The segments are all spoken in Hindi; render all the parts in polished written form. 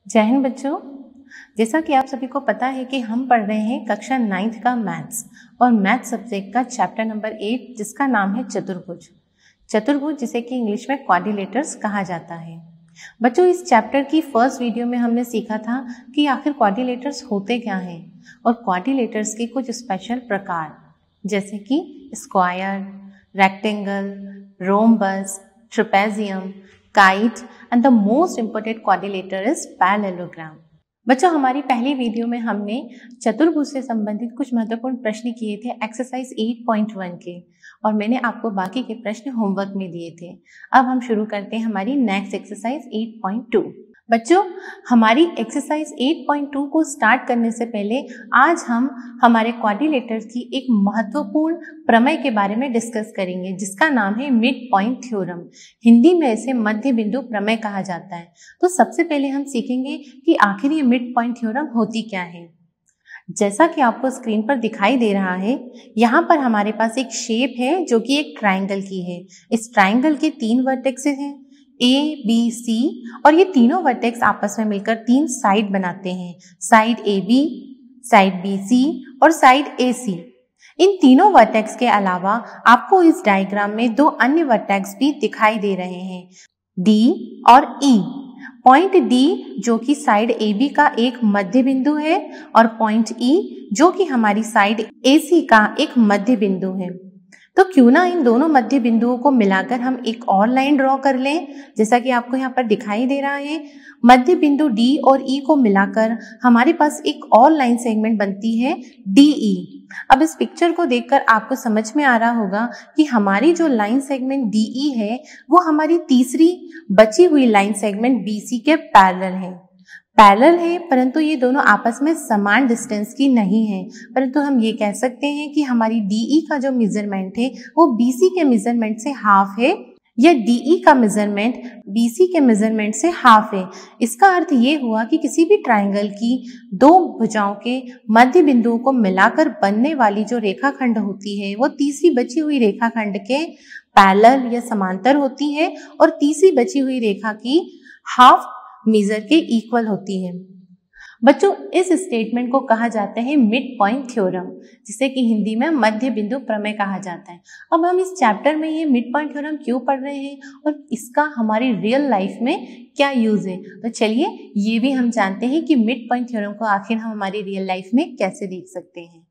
जय हिंद बच्चों। जैसा कि आप सभी को पता है कि हम पढ़ रहे हैं कक्षा 9th का मैथ्स और मैथ सब्जेक्ट का चैप्टर नंबर 8 जिसका नाम है चतुर्भुज। चतुर्भुज जिसे कि इंग्लिश में क्वाड्रिलेटर्स कहा जाता है। बच्चों, इस चैप्टर की फर्स्ट वीडियो में हमने सीखा था कि आखिर क्वाड्रिलेटर्स होते क्या हैं और क्वाड्रिलेटर्स के कुछ स्पेशल प्रकार जैसे कि square, rectangle, rhombus, trapezium, kite and the most important quadrilateral is parallelogram. बच्चों, हमारी पहली वीडियो में हमने चतुर्भुज से संबंधित कुछ महत्वपूर्ण प्रश्न किए थे एक्सरसाइज 8.1 के और मैंने आपको बाकी के प्रश्न होमवर्क में दिए थे। अब हम शुरू करते हैं हमारी नेक्स्ट एक्सरसाइज 8.2। बच्चों, हमारी एक्सरसाइज 8.2 को स्टार्ट करने से पहले आज हम हमारे क्वाड्रिलेटर्स की एक महत्वपूर्ण प्रमेय के बारे में डिस्कस करेंगे जिसका नाम है मिड पॉइंट थ्योरम। हिंदी में इसे मध्य बिंदु प्रमेय कहा जाता है। तो सबसे पहले हम सीखेंगे कि आखिर ये मिड पॉइंट थ्योरम होती क्या है। जैसा कि आपको स्क्रीन पर दिखाई दे रहा है, यहाँ पर हमारे पास एक शेप है जो कि एक ट्राइंगल की है। इस ट्राइंगल के 3 वर्टेक्सेस हैं A, B, C और ये तीनों वर्टेक्स आपस में मिलकर 3 साइड बनाते हैं, साइड AB, साइड BC और साइड AC। इन तीनों वर्टेक्स के अलावा आपको इस डायग्राम में 2 अन्य वर्टेक्स भी दिखाई दे रहे हैं, D और E। पॉइंट D जो कि साइड AB का एक मध्य बिंदु है और पॉइंट E जो कि हमारी साइड AC का एक मध्य बिंदु है। तो क्यों ना इन दोनों मध्य बिंदुओं को मिलाकर हम एक और लाइन ड्रॉ कर लें। जैसा कि आपको यहाँ पर दिखाई दे रहा है, मध्य बिंदु D और E को मिलाकर हमारे पास एक और लाइन सेगमेंट बनती है DE। अब इस पिक्चर को देखकर आपको समझ में आ रहा होगा कि हमारी जो लाइन सेगमेंट DE है वो हमारी तीसरी बची हुई लाइन सेगमेंट BC के पैरेलल है, परंतु ये दोनों आपस में समान डिस्टेंस की नहीं है। परंतु हम ये कह सकते हैं कि हमारी DE का जो मेजरमेंट है वो BC के मेजरमेंट से हाफ है या DE का मेजरमेंट BC के मेजरमेंट से हाफ है। इसका अर्थ ये हुआ कि किसी भी ट्राइंगल की 2 भुजाओं के मध्य बिंदुओं को मिलाकर बनने वाली जो रेखाखंड होती है वो तीसरी बची हुई रेखाखंड के पैरेलल या समांतर होती है और तीसरी बची हुई रेखा की हाफ मेजर के इक्वल होती है। बच्चों, इस स्टेटमेंट को कहा जाता है मिड पॉइंट थ्योरम जिसे कि हिंदी में मध्य बिंदु प्रमेय कहा जाता है। अब हम इस चैप्टर में ये मिड पॉइंट थ्योरम क्यों पढ़ रहे हैं और इसका हमारी रियल लाइफ में क्या यूज है, तो चलिए ये भी हम जानते हैं कि मिड पॉइंट थ्योरम को आखिर हम हमारी रियल लाइफ में कैसे देख सकते हैं।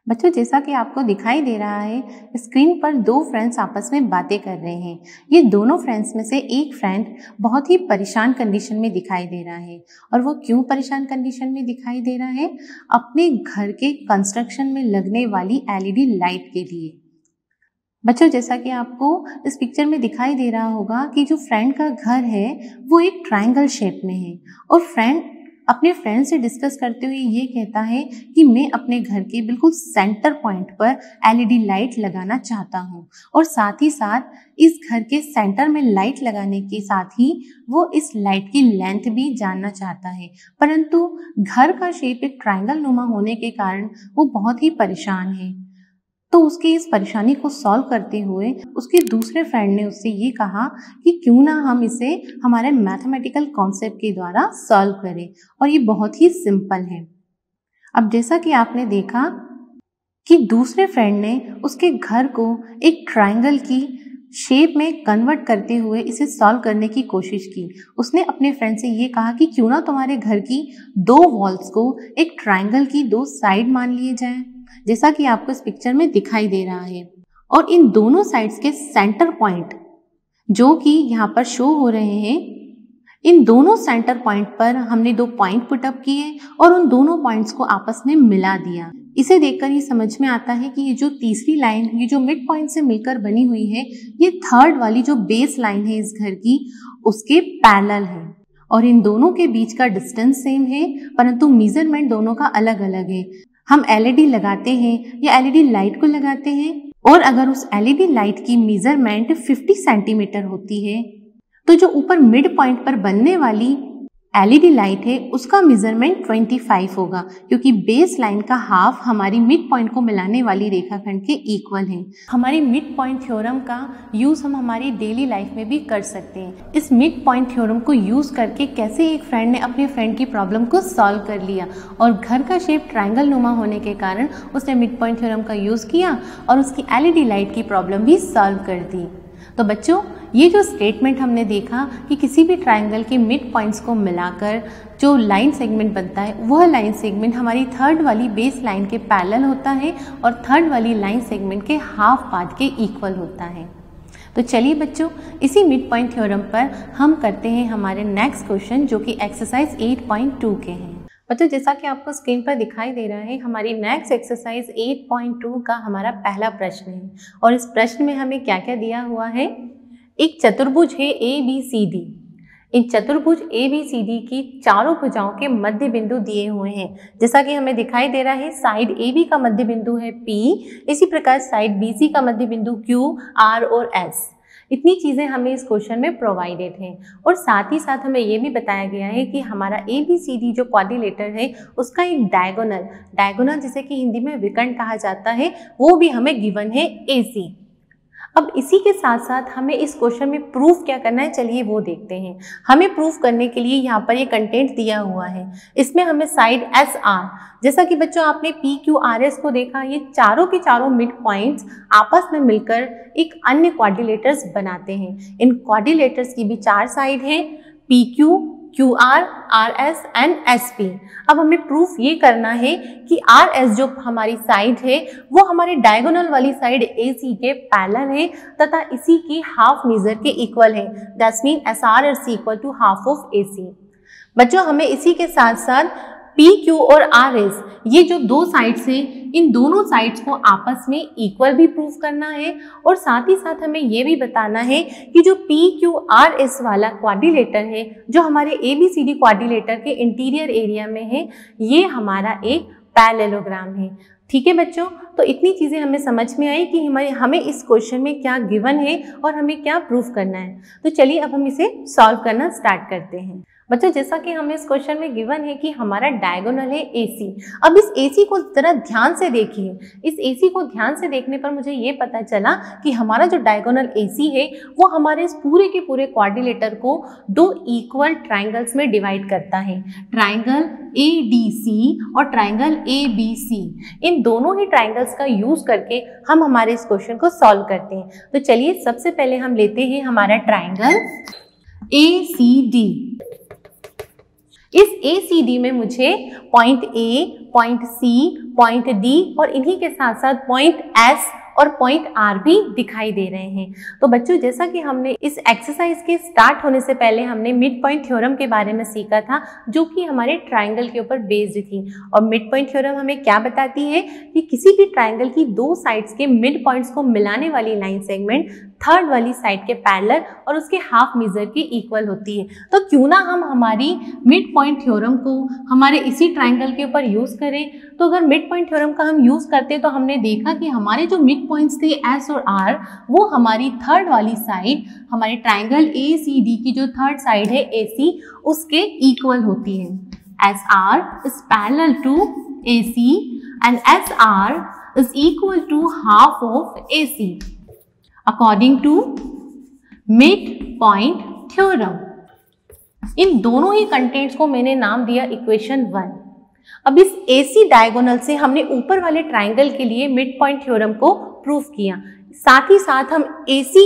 बच्चों, जैसा कि आपको दिखाई दे रहा है, स्क्रीन पर 2 फ्रेंड्स आपस में बातें कर रहे हैं। ये दोनों फ्रेंड्स में से एक फ्रेंड बहुत ही परेशान कंडीशन में दिखाई दे रहा है और वो क्यों परेशान कंडीशन में दिखाई दे रहा है? अपने घर के कंस्ट्रक्शन में लगने वाली LED लाइट के लिए। बच्चों, जैसा कि आपको इस पिक्चर में दिखाई दे रहा होगा कि जो फ्रेंड का घर है वो एक ट्राइंगल शेप में है और फ्रेंड अपने फ्रेंड से डिस्कस करते हुए ये कहता है कि मैं अपने घर के बिल्कुल सेंटर पॉइंट पर LED लाइट लगाना चाहता हूँ और साथ ही साथ इस घर के सेंटर में लाइट लगाने के साथ ही वो इस लाइट की लेंथ भी जानना चाहता है। परंतु घर का शेप एक ट्रायंगल नुमा होने के कारण वो बहुत ही परेशान है। तो उसकी इस परेशानी को सॉल्व करते हुए उसके दूसरे फ्रेंड ने उससे ये कहा कि क्यों ना हम इसे हमारे मैथमेटिकल कॉन्सेप्ट के द्वारा सॉल्व करें और ये बहुत ही सिंपल है। अब जैसा कि आपने देखा कि दूसरे फ्रेंड ने उसके घर को एक ट्रायंगल की शेप में कन्वर्ट करते हुए इसे सॉल्व करने की कोशिश की। उसने अपने फ्रेंड से ये कहा कि क्यों ना तुम्हारे घर की 2 वॉल्स को एक ट्रायंगल की 2 साइड मान लिए जाएं, जैसा कि आपको इस पिक्चर में दिखाई दे रहा है। और इन दोनों साइड्स के सेंटर पॉइंट जो कि यहाँ पर शो हो रहे हैं, इन दोनों सेंटर पॉइंट पर हमने 2 पॉइंट पुटअप किए और उन दोनों पॉइंट्स को आपस में मिला दिया। इसे देखकर ये समझ में आता है कि ये जो तीसरी लाइन, ये जो मिड पॉइंट से मिलकर बनी हुई है, ये थर्ड वाली जो बेस लाइन है इस घर की उसके पैरेलल है और इन दोनों के बीच का डिस्टेंस सेम है परंतु मेजरमेंट दोनों का अलग अलग है। हम LED लगाते हैं या LED लाइट को लगाते हैं और अगर उस LED लाइट की मेजरमेंट 50 सेंटीमीटर होती है तो जो ऊपर मिड पॉइंट पर बनने वाली एलईडी लाइट है उसका मेजरमेंट 25 होगा, क्योंकि बेस लाइन का हाफ हमारी मिड पॉइंट को मिलाने वाली रेखाखंड के इक्वल है। हमारी मिड पॉइंट थ्योरम का यूज हम हमारी डेली लाइफ में भी कर सकते हैं। इस मिड पॉइंट थ्योरम को यूज करके कैसे एक फ्रेंड ने अपने फ्रेंड की प्रॉब्लम को सॉल्व कर लिया, और घर का शेप ट्रायंगल नुमा होने के कारण उसने मिड पॉइंट थ्योरम का यूज किया और उसकी एलईडी लाइट की प्रॉब्लम भी सॉल्व कर दी। तो बच्चों, ये जो स्टेटमेंट हमने देखा कि किसी भी ट्रायंगल के मिड पॉइंट्स को मिलाकर जो लाइन सेगमेंट बनता है, वह लाइन सेगमेंट हमारी थर्ड वाली बेस लाइन के पैरेलल होता है और थर्ड वाली लाइन सेगमेंट के हाफ पार्ट के इक्वल होता है। तो चलिए बच्चों, इसी मिड पॉइंट थ्योरम पर हम करते हैं हमारे नेक्स्ट क्वेश्चन, जो कि एक्सरसाइज 8.2 के हैं। बच्चों, जैसा कि आपको स्क्रीन पर दिखाई दे रहा है, हमारी नेक्स्ट एक्सरसाइज 8.2 का हमारा पहला प्रश्न है। और इस प्रश्न में हमें क्या क्या दिया हुआ है। एक चतुर्भुज है ABCD। इन चतुर्भुज ABCD की चारों भुजाओं के मध्य बिंदु दिए हुए हैं। जैसा कि हमें दिखाई दे रहा है, साइड AB का मध्य बिंदु है P, इसी प्रकार साइड BC का मध्य बिंदु Q, R और S। इतनी चीज़ें हमें इस क्वेश्चन में प्रोवाइडेड हैं। और साथ ही साथ हमें ये भी बताया गया है कि हमारा ABCD जो क्वाड्रिलेटर है उसका एक डायगोनल जिसे कि हिंदी में विकर्ण कहा जाता है, वो भी हमें गिवन है AC। अब इसी के साथ साथ हमें इस क्वेश्चन में प्रूफ क्या करना है, चलिए वो देखते हैं। हमें प्रूफ करने के लिए यहाँ पर ये कंटेंट दिया हुआ है। इसमें हमें साइड SR, जैसा कि बच्चों आपने PQRS को देखा, ये चारों के चारों मिड पॉइंट्स आपस में मिलकर एक अन्य क्वाड्रिलेटर्स बनाते हैं। इन क्वाड्रिलेटर्स की भी चार साइड हैं, PQ, QR, RS and SP। अब हमें प्रूफ ये करना है कि RS जो हमारी साइड है वो हमारे डायगोनल वाली साइड AC के पैरेलल है तथा इसी की हाफ मेजर के इक्वल है। That's mean SR is equal to half of AC। बच्चों, हमें इसी के साथ साथ PQ और RS, ये जो दो साइड्स हैं, इन दोनों साइड्स को आपस में इक्वल भी प्रूफ करना है। और साथ ही साथ हमें ये भी बताना है कि जो PQRS वाला क्वाड्रिलेटर है, जो हमारे ABCD क्वाड्रिलेटर के इंटीरियर एरिया में है, ये हमारा एक पैरेललोग्राम है। ठीक है बच्चों, तो इतनी चीज़ें हमें समझ में आई कि हमें इस क्वेश्चन में क्या गिवन है और हमें क्या प्रूफ करना है। तो चलिए अब हम इसे सॉल्व करना स्टार्ट करते हैं। बच्चों, जैसा कि हमें इस क्वेश्चन में गिवन है कि हमारा डायगोनल है AC। अब इस AC को जरा ध्यान से देखिए। इस AC को ध्यान से देखने पर मुझे ये पता चला कि हमारा जो डायगोनल AC है वो हमारे इस पूरे के पूरे क्वाड्रिलेटर को दो इक्वल ट्राइंगल्स में डिवाइड करता है, ट्राइंगल ADC और ट्राइंगल ABC। इन दोनों ही ट्राइंगल्स का यूज करके हम हमारे इस क्वेश्चन को सॉल्व करते हैं। तो चलिए सबसे पहले हम लेते हैं हमारा ट्राइंगल ACD। इस ACD में मुझे point A, point C, point D और इन्हीं के साथ साथ पॉइंट S और पॉइंट R भी दिखाई दे रहे हैं। तो बच्चों, जैसा कि हमने इस एक्सरसाइज के स्टार्ट होने से पहले हमने मिड पॉइंट थ्योरम के बारे में सीखा था, जो कि हमारे ट्राइंगल के ऊपर बेस्ड थी। और मिड पॉइंट थ्योरम हमें क्या बताती है कि किसी भी ट्राइंगल की दो साइड्स के मिड पॉइंट्स को मिलाने वाली लाइन सेगमेंट थर्ड वाली साइड के पैरेलल और उसके हाफ मेजर के इक्वल होती है। तो क्यों ना हम हमारी मिड पॉइंट थ्योरम को हमारे इसी ट्राइंगल के ऊपर यूज करें। तो अगर मिड पॉइंट थ्योरम का हम यूज करते तो हमने देखा कि हमारे जो मिड पॉइंट्स थे S और R, वो हमारी थर्ड वाली साइड, हमारे ट्राइंगल ACD की जो थर्ड साइड है AC, उसके इक्वल होती है। SR is parallel to AC and SR is equal to half of AC according to mid point theorem. इन दोनों ही कंटेंट्स को मैंने नाम दिया इक्वेशन 1। अब इस AC डायगोनल से हमने ऊपर वाले ट्राइंगल के लिए मिड पॉइंट थ्योरम को प्रूफ किया। साथ ही साथ हम AC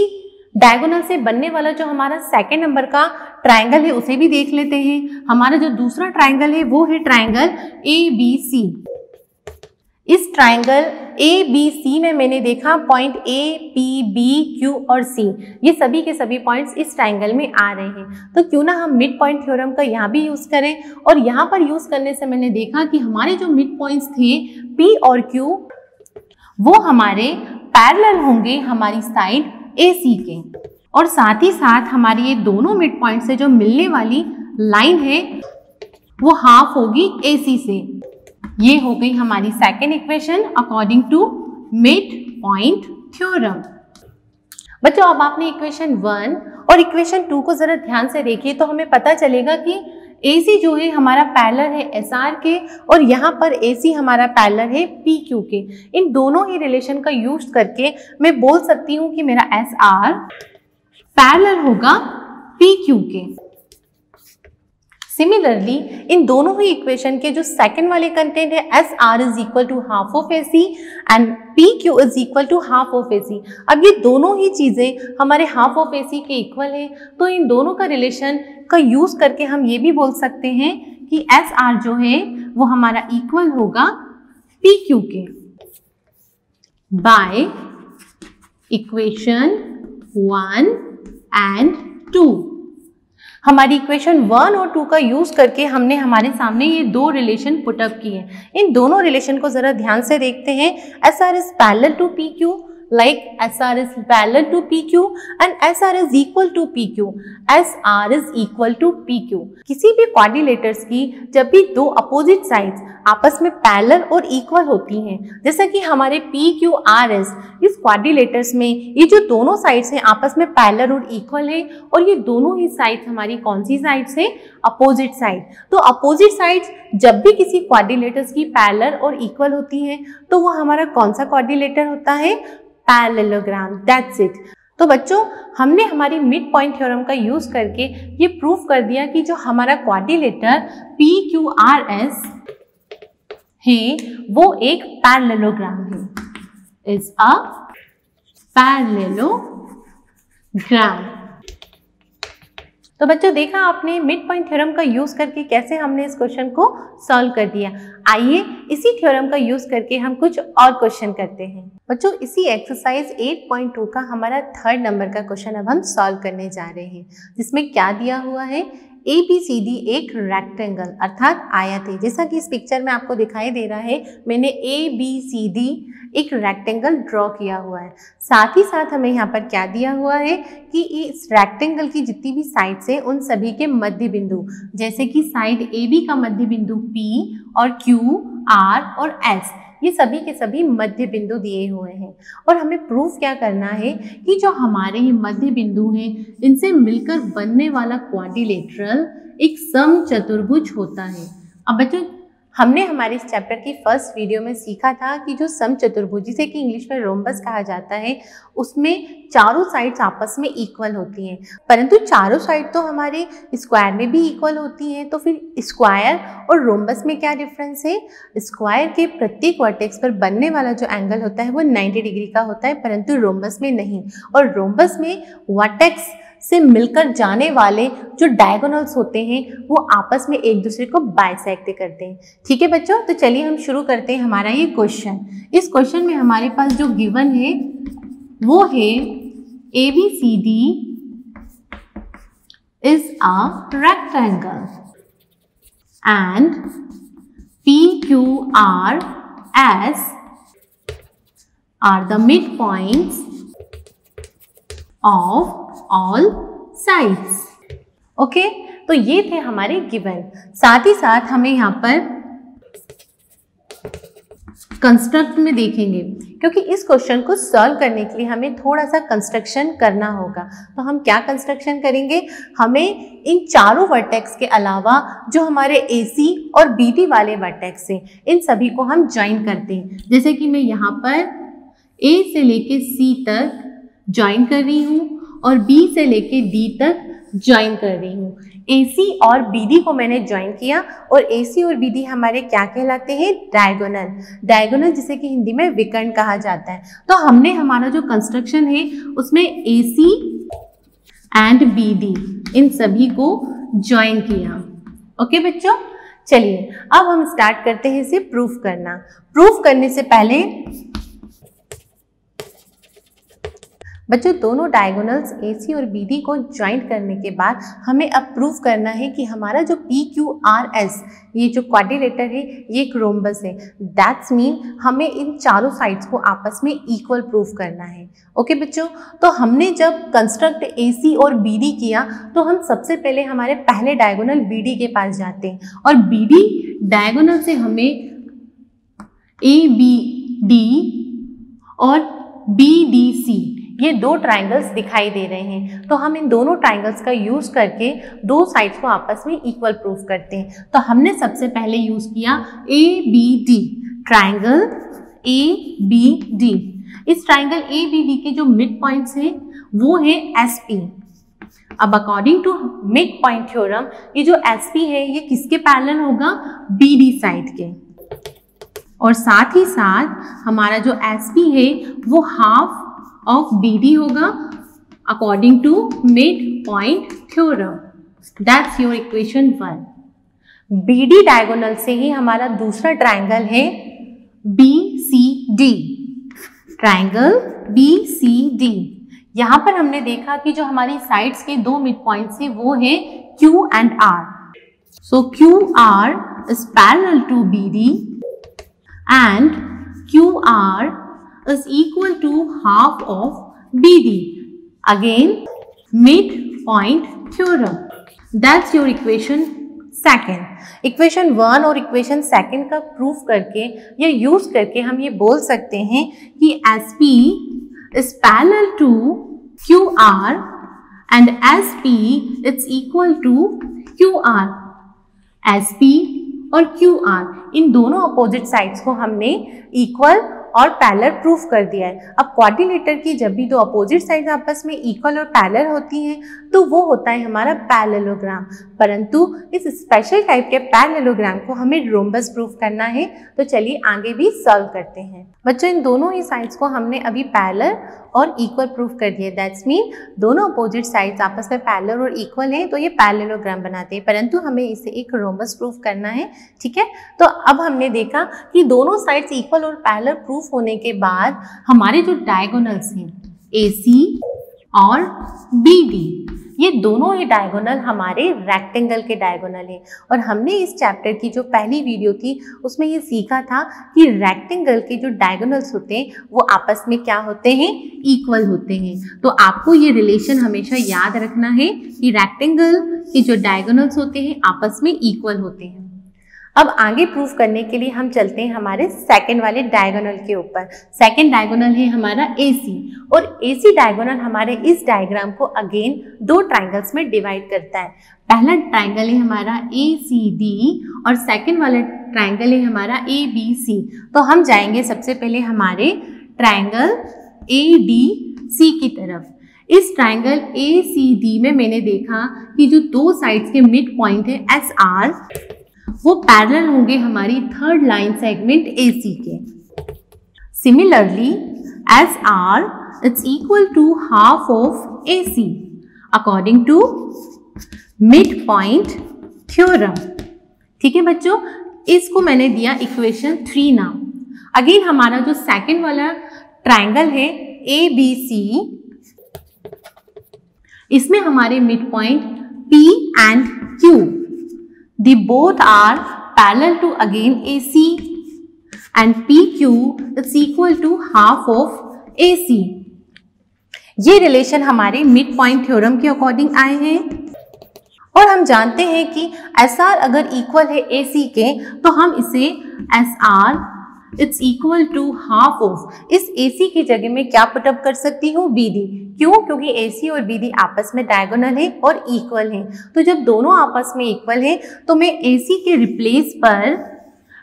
डायगोनल से बनने वाला जो हमारा सेकेंड नंबर का ट्राइंगल है उसे भी देख लेते हैं। हमारा जो दूसरा ट्राइंगल है वो है ट्राइंगल ABC। इस ट्राइंगल ABC में मैंने देखा point A, P, B, Q और C, ये सभी के सभी पॉइंट्स इस ट्राइंगल में आ रहे हैं। तो क्यों ना हम मिड पॉइंट थ्योरम का यहाँ भी यूज करें। और यहाँ पर यूज करने से मैंने देखा कि हमारे जो मिड पॉइंट्स थे P और Q, वो हमारे पैरेलल होंगे हमारी साइड AC के। और साथ ही साथ हमारी ये दोनों मिड पॉइंट से जो मिलने वाली लाइन है वो हाफ होगी AC से। ये हो गई हमारी second equation according to mid point theorem. बच्चों, अब आपने इक्वेशन 1 और इक्वेशन 2 को जरा ध्यान से देखिए तो हमें पता चलेगा कि AC जो है हमारा पैरेलल है SR के और यहाँ पर AC हमारा पैरेलल है PQ के। इन दोनों ही रिलेशन का यूज करके मैं बोल सकती हूँ कि मेरा SR पैरेलल होगा PQ के। सिमिलरली इन दोनों ही इक्वेशन के जो सेकंड वाले कंटेंट है SR is equal to half of AC and PQ is equal to half of AC। अब ये दोनों ही चीजें हमारे हाफ ऑफ AC के इक्वल है, तो इन दोनों का रिलेशन का यूज करके हम ये भी बोल सकते हैं कि SR जो है वो हमारा इक्वल होगा PQ के बाय इक्वेशन 1 एंड 2। हमारी इक्वेशन 1 और 2 का यूज करके हमने हमारे सामने ये दो रिलेशन पुट अप किए। इन दोनों रिलेशन को जरा ध्यान से देखते हैं। SR is parallel to PQ, like SR is parallel to PQ and SR is equal to PQ. SR is equal to PQ. किसी भी क्वाड्रिलेटर्स की जब भी दो अपोजिट साइड्स आपस में पैरेलल और इक्वल होती हैं, जैसा कि हमारे PQRS इस क्वाड्रिलेटर्स में ये जो दोनों साइड्स हैं आपस में पैरेलल और इक्वल है, और ये दोनों ही साइड्स हमारी कौन सी साइड्स है? Opposite side. तो अपोजिट साइड्स जब भी किसी क्वाड्रिलेटर्स की पैरेलल और इक्वल होती हैं तो वो हमारा कौन सा क्वाड्रिलेटर होता है? पैरेललोग्राम। That's it. तो बच्चों, हमने हमारी मिड पॉइंट थ्योरम का यूज करके ये प्रूफ कर दिया कि जो हमारा क्वाड्रिलेटर PQRS है वो एक पैरेललोग्राम है, इज अ पैरेललोग्राम। तो बच्चों, देखा आपने मिड पॉइंट थ्योरम का यूज करके कैसे हमने इस क्वेश्चन को सॉल्व कर दिया। आइए इसी थ्योरम का यूज करके हम कुछ और क्वेश्चन करते हैं। बच्चों, इसी एक्सरसाइज 8.2 का हमारा 3rd नंबर का क्वेश्चन अब हम सॉल्व करने जा रहे हैं, जिसमें क्या दिया हुआ है? ABCD एक रेक्टेंगल अर्थात आयत है। जैसा कि इस पिक्चर में आपको दिखाई दे रहा है, मैंने ABCD एक रेक्टेंगल ड्रॉ किया हुआ है। साथ ही साथ हमें यहाँ पर क्या दिया हुआ है कि इस रेक्टेंगल की जितनी भी साइड्स हैं उन सभी के मध्य बिंदु, जैसे कि साइड AB का मध्य बिंदु P और Q, R और S, ये सभी के सभी मध्य बिंदु दिए हुए हैं। और हमें प्रूफ क्या करना है कि जो हमारे ये मध्य बिंदु हैं इनसे मिलकर बनने वाला क्वाड्रिलेटरल एक समचतुर्भुज होता है। अब बच्चों, हमने हमारे इस चैप्टर की फर्स्ट वीडियो में सीखा था कि जो समचतुर्भुज, जिसे कि इंग्लिश में रोम्बस कहा जाता है, उसमें चारों साइड्स आपस में इक्वल होती हैं। परंतु चारों साइड तो हमारे स्क्वायर में भी इक्वल होती हैं, तो फिर स्क्वायर और रोम्बस में क्या डिफरेंस है? स्क्वायर के प्रत्येक वर्टेक्स पर बनने वाला जो एंगल होता है वो 90 डिग्री का होता है, परंतु रोम्बस में नहीं। और रोम्बस में वर्टेक्स से मिलकर जाने वाले जो डायगोनल्स होते हैं वो आपस में एक दूसरे को बाइसेक्ट करते हैं। ठीक है बच्चों, तो चलिए हम शुरू करते हैं हमारा ये क्वेश्चन। इस क्वेश्चन में हमारे पास जो गिवन है वो है ABCD is a rectangle and PQRS are the midpoints of all sides. Okay, तो ये थे हमारे गिवन। साथ ही साथ हमें यहाँ पर कंस्ट्रक्ट में देखेंगे, क्योंकि इस क्वेश्चन को सॉल्व करने के लिए हमें थोड़ा सा कंस्ट्रक्शन करना होगा। तो हम क्या कंस्ट्रक्शन करेंगे? हमें इन चारों वर्टेक्स के अलावा जो हमारे AC और BD वाले वर्टेक्स हैं इन सभी को हम ज्वाइन करते हैं। जैसे कि मैं यहाँ पर A से लेके C तक ज्वाइन कर रही हूँ और B से लेके D तक ज्वाइन कर रही हूँ। AC और BD को मैंने ज्वाइन किया और AC और BD हमारे क्या कहलाते हैं? डायगोनल। डायगोनल जिसे कि हिंदी में विकर्ण कहा जाता है। तो हमने हमारा जो कंस्ट्रक्शन है उसमें AC एंड BD इन सभी को ज्वाइन किया। ओके बच्चों, चलिए अब हम स्टार्ट करते हैं इसे प्रूफ करना। प्रूफ करने से पहले बच्चों, दोनों डायगोनल्स AC और BD को ज्वाइंट करने के बाद हमें अब प्रूफ करना है कि हमारा जो PQRS ये जो क्वाड्रिलेटर है ये एक रोम्बस है। दैट्स मीन हमें इन चारों साइड्स को आपस में इक्वल प्रूफ करना है। ओके बच्चों, तो हमने जब कंस्ट्रक्ट AC और BD किया तो हम सबसे पहले हमारे पहले डायगोनल BD के पास जाते हैं और BD डायगोनल से हमें ABD और BDC ये दो ट्राइंगल्स दिखाई दे रहे हैं, तो हम इन दोनों ट्राइंगल्स का यूज करके दो साइड्स को आपस में इक्वल प्रूफ करते हैं। तो हमने सबसे पहले यूज किया ABD, ट्राइंगल ABD। इस ट्राइंगल ABD के जो मिड पॉइंट्स हैं वो है SP। अब according to mid point theorem ये जो SP है ये किसके पैरेलल होगा? BD साइड के। और साथ ही साथ हमारा जो SP है वो हाफ ऑफ BD होगा according to mid point theorem. That's your equation 1। BD diagonal से ही हमारा दूसरा ट्राइंगल है BCD, ट्राइंगल BCD। यहां पर हमने देखा कि जो हमारी साइड्स के दो मिड पॉइंट्स है वो है Q and R। So QR is parallel to BD and QR is equal to half of BD. Again, mid-point theorem. That's your equation 2. Equation 1 और इक्वेशन 2 का प्रूफ करके या यूज करके हम ये बोल सकते हैं कि SP is parallel to QR and SP is equal to QR. SP और QR इन दोनों अपोजिट साइड्स को हमने इक्वल और पैरेलल प्रूफ कर दिया है। अब क्वाड्रिलेटर की जब भी दो अपोजिट साइड्स आपस में इक्वल और पैरेलल होती हैं तो वो होता है हमारा पैरेललोग्राम। परंतु इस स्पेशल टाइप के पैरेललोग्राम को हमें रोम्बस प्रूफ करना है। तो चलिए आगे भी सॉल्व करते हैं। बच्चों इन दोनों ही साइड्स को हमने अभी पैरेलल और इक्वल प्रूफ कर दिया। दैट्स मीन दोनों अपोजिट साइड्स आपस में पैरेलल और इक्वल हैं तो ये पैरेललोग्राम बनाते हैं, परंतु हमें इसे एक रोम्बस प्रूफ करना है। ठीक है, तो अब हमने देखा कि दोनों साइड्स इक्वल और पैरेलल प्रूफ होने के बाद हमारे जो डायगोनल्स हैं AC और BD, ये दोनों ही डायगोनल हमारे रेक्टेंगल के डायगोनल हैं। और हमने इस चैप्टर की जो पहली वीडियो थी उसमें ये सीखा था कि रेक्टेंगल के जो डायगोनल्स होते हैं वो आपस में क्या होते हैं? इक्वल होते हैं। तो आपको ये रिलेशन हमेशा याद रखना है कि रेक्टेंगल के जो डायगोनल्स होते हैं आपस में इक्वल होते हैं। अब आगे प्रूफ करने के लिए हम चलते हैं हमारे सेकंड वाले डायगोनल के ऊपर। सेकंड डायगोनल है हमारा AC और AC डायगोनल हमारे इस डायग्राम को अगेन दो ट्राइंगल्स में डिवाइड करता है। पहला ट्राइंगल है हमारा ACD और सेकंड वाला ट्राइंगल है हमारा ABC। तो हम जाएंगे सबसे पहले हमारे ट्राइंगल ADC की तरफ। इस ट्राइंगल ACD में मैंने देखा कि जो दो साइड्स के मिड पॉइंट है SR वो पैरेलल होंगे हमारी थर्ड लाइन सेगमेंट AC के। Similarly SR its equal to half of AC according to mid point theorem. ठीक है बच्चों, इसको मैंने दिया इक्वेशन 3 नाम। अगेन हमारा जो सेकंड वाला ट्राइंगल है ABC, इसमें हमारे mid point P and Q, they both are parallel to again AC and PQ is equal to half of AC। ये रिलेशन हमारे मिड पॉइंट थ्योरम के अकॉर्डिंग आए हैं और हम जानते हैं कि SR अगर इक्वल है AC के तो हम इसे SR its equal to half of, इस AC की जगह में क्या पुटअप कर सकती हूँ? BD। क्यों? क्योंकि AC और BD आपस में डायगोनल है और इक्वल है। तो जब दोनों आपस में इक्वल है तो मैं AC के रिप्लेस पर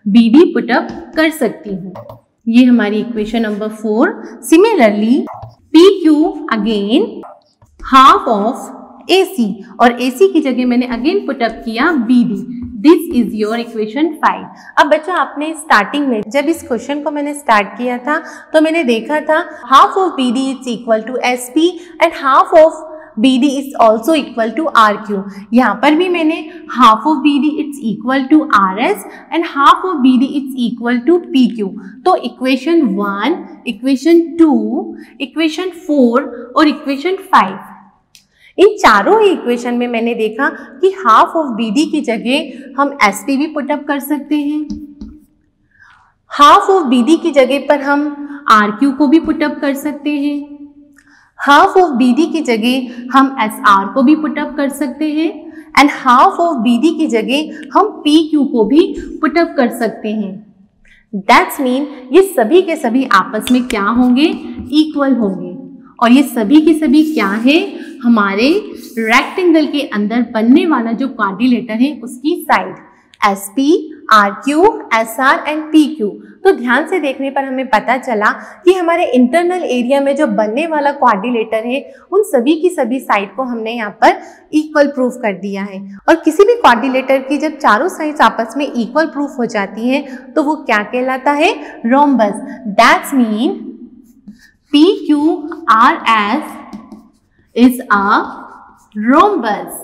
BD पुटअप कर सकती हूँ। ये हमारी equation number 4। Similarly PQ again half of AC और AC की जगह मैंने अगेन पुटअप किया BD। This is your equation 5। अब बच्चों आपने स्टार्टिंग में जब इस क्वेश्चन को मैंने स्टार्ट किया था तो मैंने देखा था half of BD is equal to SP and half of BD is also equal to RQ। यहाँ पर भी मैंने half of BD its equal to RS and half of BD its equal to PQ। तो इक्वेशन 1, इक्वेशन 2, इक्वेशन 4 और इक्वेशन 5, इन चारों ही इक्वेशन में मैंने देखा कि हाफ ऑफ BD की जगह हम SP भी पुटअप कर सकते हैं, हाफ ऑफ BD की जगह पर हम RQ को भी पुटअप कर सकते हैं, हाफ ऑफ BD की जगह हम SR को भी पुटअप कर सकते हैं एंड हाफ ऑफ BD की जगह हम PQ को भी पुटअप कर सकते हैं। दैट्स मीन ये सभी के सभी आपस में क्या होंगे? इक्वल होंगे। और ये सभी के सभी क्या है, हमारे रेक्टेंगल के अंदर बनने वाला जो क्वाड्रिलेटर है उसकी side SP, RQ, SR and PQ। तो ध्यान से देखने पर हमें पता चला कि हमारे इंटरनल एरिया में जो बनने वाला क्वाड्रिलेटर है उन सभी की सभी साइड को हमने यहाँ पर इक्वल प्रूफ कर दिया है। और किसी भी क्वाड्रिलेटर की जब चारों साइड्स आपस में इक्वल प्रूफ हो जाती है तो वो क्या कहलाता है, rhombus. That's mean PQRS is a rhombus।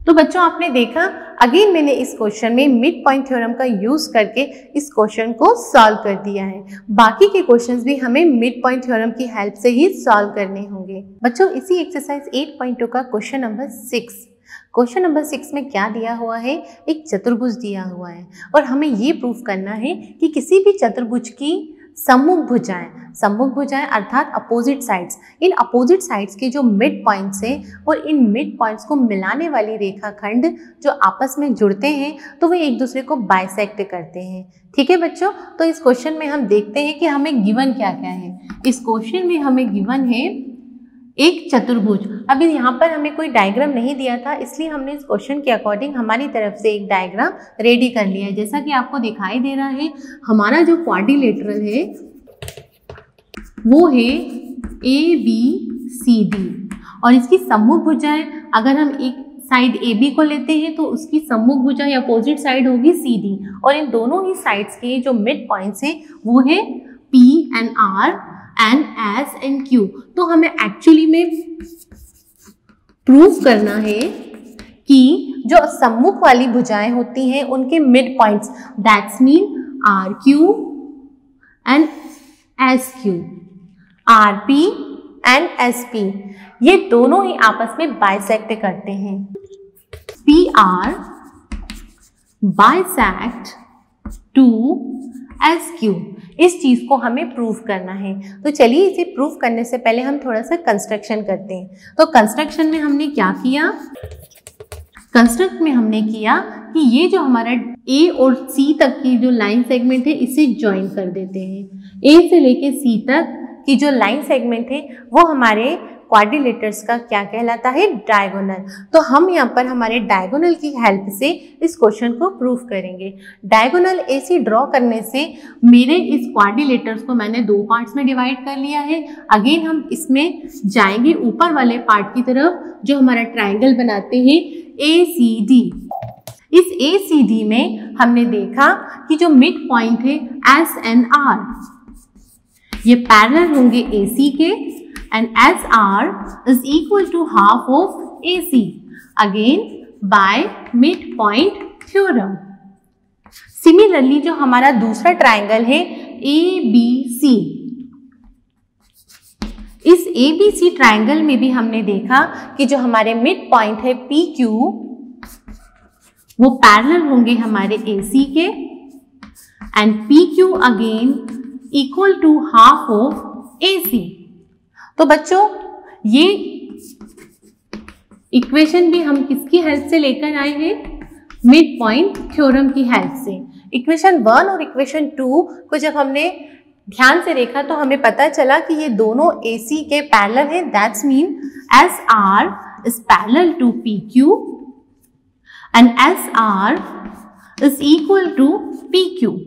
तो बच्चों आपने देखा, अगेन मैंने इस क्वेश्चन में मिड पॉइंट थ्योरम का यूज करके इस क्वेश्चन को सॉल्व कर दिया है। बाकी के क्वेश्चंस भी हमें मिड पॉइंट थ्योरम की हेल्प से ही सॉल्व करने होंगे। बच्चों इसी एक्सरसाइज 8.2 का क्वेश्चन नंबर 6, क्वेश्चन नंबर 6 में क्या दिया हुआ है, एक चतुर्भुज दिया हुआ है और हमें ये प्रूफ करना है कि किसी भी चतुर्भुज की सम्मुख भुजाएं अर्थात opposite sides, in opposite sides के जो मिड पॉइंट्स हैं और इन मिड पॉइंट्स को मिलाने वाली रेखाखंड जो आपस में जुड़ते हैं तो वे एक दूसरे को बाइसेक्ट करते हैं। ठीक है बच्चों, तो इस क्वेश्चन में हम देखते हैं कि हमें गिवन क्या क्या है। इस क्वेश्चन में हमें गिवन है एक चतुर्भुज। अभी यहाँ पर हमें कोई डायग्राम नहीं दिया था, इसलिए हमने इस क्वेश्चन के अकॉर्डिंग हमारी तरफ से एक डायग्राम रेडी कर लिया है। जैसा कि आपको दिखाई दे रहा है, हमारा जो क्वाड्रिलेटरल है वो है ABCD और इसकी सम्मुख भुजाएं, अगर हम एक साइड AB को लेते हैं तो उसकी सम्मुख भुजा या अपोजिट साइड होगी CD और इन दोनों ही साइड्स के जो मिड पॉइंट्स हैं वो है P and R and S and Q। तो हमें एक्चुअली में प्रूफ करना है कि जो सम्मुख वाली भुजाएं होती हैं उनके mid points, that's mean RQ and SQ, RP and SP, ये दोनों ही आपस में बाइसेक्ट करते हैं। PR बाइसेक्ट टू SQ, इस चीज को हमें प्रूफ करना है। तो चलिए इसे प्रूफ करने से पहले हम थोड़ा सा कंस्ट्रक्शन करते हैं। तो कंस्ट्रक्शन में हमने क्या किया, कंस्ट्रक्ट में हमने किया कि ये जो हमारा A और C तक की जो लाइन सेगमेंट है इसे ज्वाइन कर देते हैं। A से लेके C तक की जो लाइन सेगमेंट है वो हमारे क्वाड्रिलेटर्स का क्या कहलाता है, डायगोनल। तो हम यहाँ पर हमारे डायगोनल की हेल्प से इस क्वेश्चन को प्रूफ करेंगे। डायगोनल AC ड्रॉ करने से मेरे इस क्वाड्रिलेटर्स को मैंने दो पार्ट्स में डिवाइड कर लिया है। अगेन हम इसमें जाएंगे ऊपर वाले पार्ट की तरफ जो हमारा ट्राइंगल बनाते हैं ACD। इस ACD में हमने देखा कि जो मिड पॉइंट है S and R ये पैरेलल होंगे AC के and SR is equal to half of AC, again by midpoint theorem. Similarly जो हमारा दूसरा ट्राइंगल है ABC, इस ABC ट्राइंगल में भी हमने देखा कि जो हमारे मिड पॉइंट है PQ वो पैरेलल होंगे हमारे AC के and PQ again equal to half of AC। तो बच्चों ये इक्वेशन भी हम किसकी हेल्प से लेकर आए हैं, मिड पॉइंट थ्योरम की हेल्प से। इक्वेशन 1 और इक्वेशन 2 को जब हमने ध्यान से देखा तो हमें पता चला कि ये दोनों AC के पैरेलल हैं। That's mean SR is parallel to PQ and SR is equal to PQ।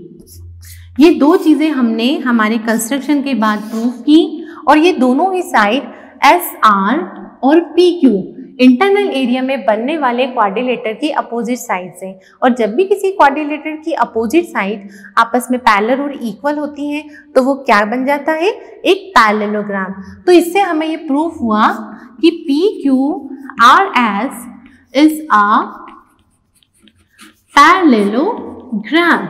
ये दो चीजें हमने हमारे कंस्ट्रक्शन के बाद प्रूफ की और ये दोनों ही साइड SR और PQ इंटरनल एरिया में बनने वाले क्वाड्रिलेटर की अपोजिट साइड्स हैं। और जब भी किसी क्वाड्रिलेटर की अपोजिट साइड आपस में पैरेलल और इक्वल होती हैं तो वो क्या बन जाता है, एक पैरेललोग्राम। तो इससे हमें ये प्रूफ हुआ कि PQRS इज अ पैरेललोग्राम।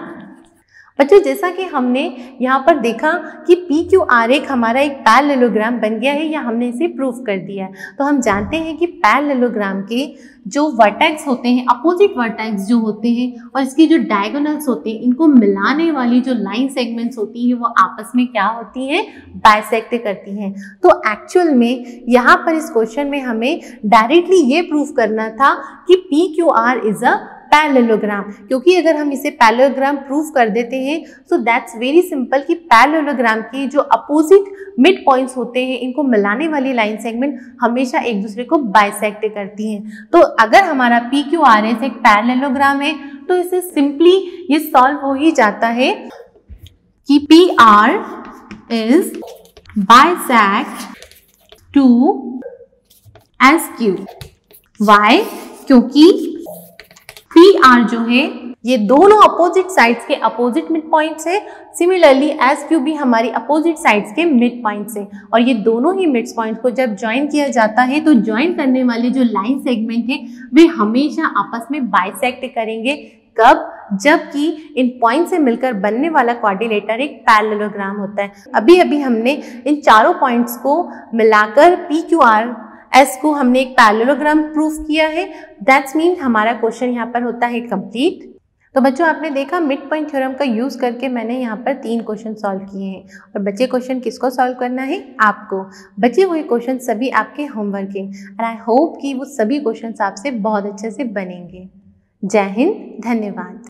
बच्चों जैसा कि हमने यहाँ पर देखा कि PQR एक हमारा एक पैरेललोग्राम बन गया है या हमने इसे प्रूफ कर दिया है। तो हम जानते हैं कि पैरेललोग्राम के जो वर्टेक्स होते हैं, अपोजिट वर्टेक्स जो होते हैं और इसकी जो डायगोनल्स होते हैं, इनको मिलाने वाली जो लाइन सेगमेंट्स होती हैं वो आपस में क्या होती हैं, बाइसेक्ट करती हैं। तो एक्चुअल में यहाँ पर इस क्वेश्चन में हमें डायरेक्टली ये प्रूफ करना था कि PQR इज अ पैरेललोग्राम, क्योंकि अगर हम इसे पैरेललोग्राम प्रूव कर देते हैं सो दैट्स वेरी सिंपल कि पैरेललोग्राम के जो अपोजिट मिड पॉइंट्स होते हैं इनको मिलाने वाली लाइन सेगमेंट हमेशा एक दूसरे को बाइसेक्ट करती हैं। तो अगर हमारा PQRS एक पैरेललोग्राम है तो इसे सिंपली ये सॉल्व हो ही जाता है कि PR is bisect to SQ। Why? क्योंकि PR जो है ये दोनों अपोजिट साइड्स के अपोजिट मिड पॉइंट्स है, सिमिलरली SQ भी हमारी अपोजिट साइड्स के मिड पॉइंट्स है, और ये दोनों ही मिड पॉइंट को जब ज्वाइन किया जाता है तो ज्वाइन करने वाले जो लाइन सेगमेंट है वे हमेशा आपस में बाइसेक्ट करेंगे। कब? जबकि इन पॉइंट से मिलकर बनने वाला क्वाड्रिलेटर एक पैरेललोग्राम होता है। अभी अभी हमने इन चारों पॉइंट्स को मिलाकर PQRS को हमने एक पैरेललोग्राम प्रूफ किया है। दैट्स मीन हमारा क्वेश्चन यहाँ पर होता है कंप्लीट। तो बच्चों आपने देखा मिड पॉइंट थ्योरम का यूज करके मैंने यहाँ पर 3 क्वेश्चन सॉल्व किए हैं, और बचे क्वेश्चन किसको सॉल्व करना है? आपको। बचे हुए क्वेश्चन सभी आपके होमवर्क के, एंड आई होप कि वो सभी क्वेश्चन आपसे बहुत अच्छे से बनेंगे। जय हिंद, धन्यवाद।